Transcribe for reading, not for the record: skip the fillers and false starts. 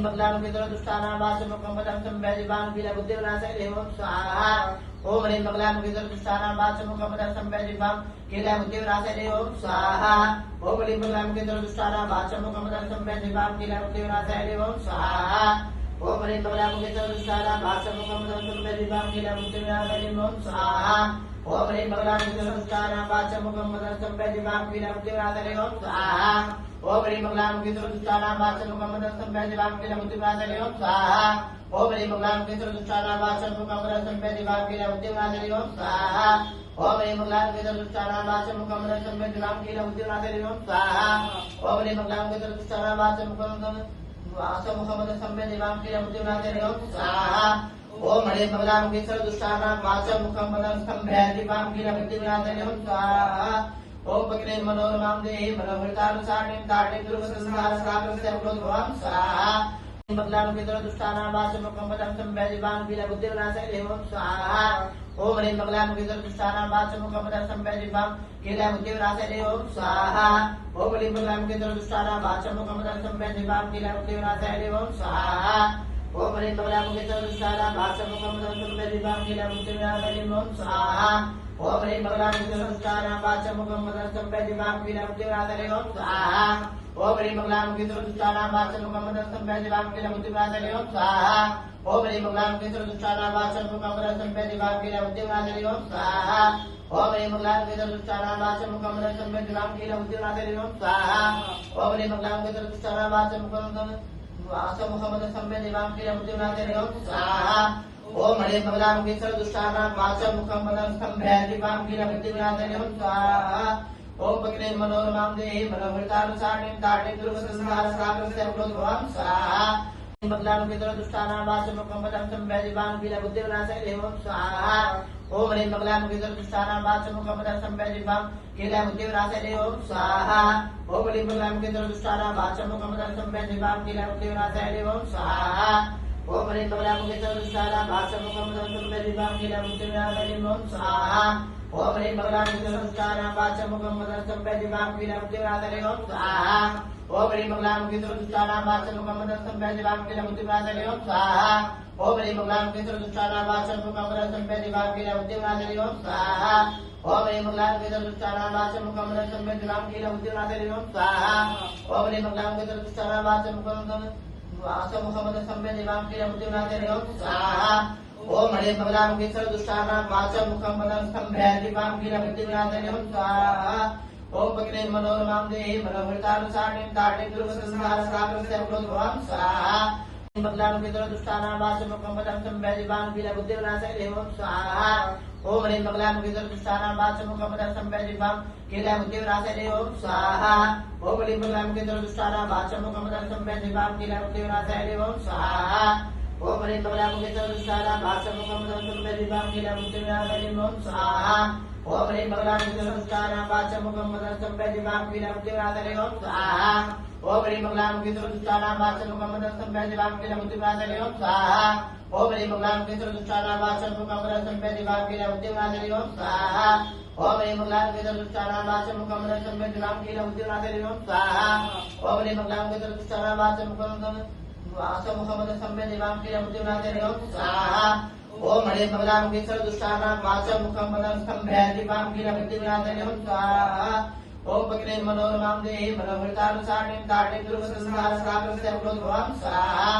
बगलाम के तरह दुष्टाना वाचम मुखम संवैदिवान वीर बुद्धिविनाशाय देवं स्वाहा। ओम ह्रीं बगलाम के तरह दुष्टाना वाचम मुखम संवैदिवान कीला बुद्धिविनाशाय देवं स्वाहा। ओम ह्रीं बगलाम के तरह दुष्टाना वाचम मुखम संवैदिवान कीला बुद्धिविनाशाय देवं स्वाहा। ओम ह्रीं बगलाम के तरह दुष्टाना वाचम मुखम संवैदिवान कीला बुद्धिविनाशाय देवं स्वाहा। ओम ह्रीं बगलाम के तरह दुष्टाना वाचम मुखम संवैदिवान कीला बुद्धिविनाशाय देवं स्वाहा। ओम ह्रीं बगलाम के तरह दुष्टाना वाचम मुखम संवैदिवान कीला बुद्धिविनाशाय देवं स्वाहा। ओम ह्रीं बगलाम के तरह दुष्टाना वाचम मुखम संवैदिवान कीला बुद्धिविनाशाय देवं स्वाहा। ओम ह्रीं बगलाम के तरह दुष्टाना वाचम मुखम संवैदिवान कीला बुद्धिविनाशाय देवं स्वाहा। ओम ह्रीं बगलाम के तरह दुष्टाना वाचम मुखम संवैदिवान कीला बुद्धिविनाशाय देवं स्वाहा। ओम ह्रीं बगलाम के तरह दुष्टाना वाचम मुखम संवैदिवान कीला बुद्धिविनाशाय देवं स्वाहा। ओम पक्रे मनोरमां देहि मनोहृतानुसारिणीं ताटे दुर्गसंहारसागरस्य प्रोद्भवं स्वाहा। बगलाम के तरह दुष्टाना वाचम मुखम संवैदिवान कीला बुद्धिविनाशाय देवं स्वाहा। ओम ह्रीं बगलाम के तरह दुष्टाना वाचम मुखम संवैदिवान कीला बुद्धिविनाशाय देवं स्वाहा। ओम ह्रीं बगलाम के तरह दुष्टाना वाचम मुखम संवैदिवान कीला बुद्धिविनाशाय देवं स्वाहा। ओम ह्रीं बगलाम के तरह दुष्टाना वाचम मुखम संवैदिवान कीला बुद्धिविनाशाय देवं स्वाहा। ओम ह्रीं बगलाम के तरह दुष्टाना वाचम मुखम संवैदिवान कीला बुद्धिविनाशाय देवं स्वाहा। ओम ह्रीं बगलाम के तरह दुष्टाना वाचम मुखम संवैदिवान कीला बुद्धिविनाशाय देवं स्वाहा। ओम ह्रीं बगलाम के तरह दुष्टाना वाचम मुखम संवैदिवान कीला बुद्धिविनाशाय देवं स्वाहा। ओम ह्रीं बगलाम के तरह दुष्टाना वाचम मुखम संवैदिवान कीला बुद्धिविनाशाय देवं स्वाहा। ओम ह्रीं बगलाम के तरह दुष्टाना वाचम मुखम संवैदिवान कीला बुद्धिविनाशाय देवं स्वाहा। ओम ह्रीं बगलाम के तरह दुष्टाना वाचम मुखम संवैदिवान कीला बुद्धिविनाशाय देवं स्वाहा। ओम पक्रे मनोरमां देहि मनोहृतानुसारिणीं ताटे दुर्गसंहारसागरस्य प्रोद्भवं स्वाहा। बगलाम के तरह दुष्टाना वाचम मुखम संवैदिवान कीला बुद्धिविनाशाय देवं स्वाहा। ओम ह्रीं बगलाम के तरह दुष्टाना वाचम मुखम संवैदिवान कीला बुद्धिविनाशाय देवं स्वाहा। ओम ह्रीं बगलाम के तरह दुष्टाना वाचम मुखम संवैदिवान कीला बुद्धिविनाशाय देवं स्वाहा। ओम ह्रीं बगलाम के तरह दुष्टाना वाचम मुखम संवैदिवान कीला बुद्धिविनाशाय देवं स्वाहा। ओम ह्रीं बगलाम के तरह दुष्टाना वाचम मुखम संवैदिवान कीला बुद्धिविनाशाय देवं स्वाहा। ओम ह्रीं बगलाम के तरह दुष्टाना वाचम मुखम संवैदिवान कीला बुद्धिविनाशाय देवं स्वाहा। ओम ह्रीं बगलाम के तरह दुष्टाना वाचम मुखम संवैदिवान कीला बुद्धिविनाशाय देवं स्वाहा। ओम ह्रीं बगलाम के तरह दुष्टाना वाचम मुखम संवैदिवान कीला बुद्धिविनाशाय देवं स्वाहा। ओम ह्रीं बगलाम के तरह दुष्टाना वाचम मुखम संवैदिवान कीला बुद्धिविनाशाय देवं स्वाहा। ओम ह्रीं बगलाम के तरह दुष्टाना वाचम मुखम संवैदिवान कीला बुद्धिविनाशाय देवं स्वाहा। ओम पक्रे मनोरमां देहि मनोहृतानुसारिणीं ताटे दुर्गसंहारसागरस्य प्रोद्भवं स्वाहा। बगलाम के तरह दुष्टाना वाचम मुखम संवैदिवान कीला बुद्धिविनाशाय देवं स्वाहा। ओम ह्रीं बगलाम के तरह दुष्टाना वाचम मुखम संवैदिवान कीला बुद्धिविनाशाय देवं स्वाहा। ओम ह्रीं बगलाम के तरह दुष्टाना वाचम मुखम संवैदिवान कीला बुद्धिविनाशाय देवं स्वाहा। ओम ह्रीं बगलाम के तरह दुष्टाना वाचम मुखम संवैदिवान कीला बुद्धिविनाशाय देवं स्वाहा। ओम ह्रीं बगलाम के तरह दुष्टाना वाचम मुखम संवैदिवान कीला बुद्धिविनाशाय देवं स्वाहा। ओम ह्रीं बगलाम के तरह दुष्टाना वाचम मुखम संवैदिवान कीला बुद्धिविनाशाय देवं स्वाहा। ओम ह्रीं बगलाम के तरह दुष्टाना वाचम मुखम संवैदिवान कीला बुद्धिविनाशाय देवं स्वाहा। ओम ह्रीं बगलाम के तरह दुष्टाना वाचम मुखम संवैदिवान कीला बुद्धिविनाशाय देवं स्वाहा। ओम ह्रीं बगलाम के तरह दुष्टाना वाचम मुखम संवैदिवान कीला बुद्धिविनाशाय देवं स्वाहा। ओम ह्रीं बगलाम के तरह दुष्टाना वाचम मुखम संवैदिवान कीला बुद्धिविनाशाय देवं स्वाहा। ओम पक्रे मनोरमां देहि मनोहृतानुसारिणीं ताटे दुर्गसंहारसागरस्य प्रोद्भवं स्वाहा।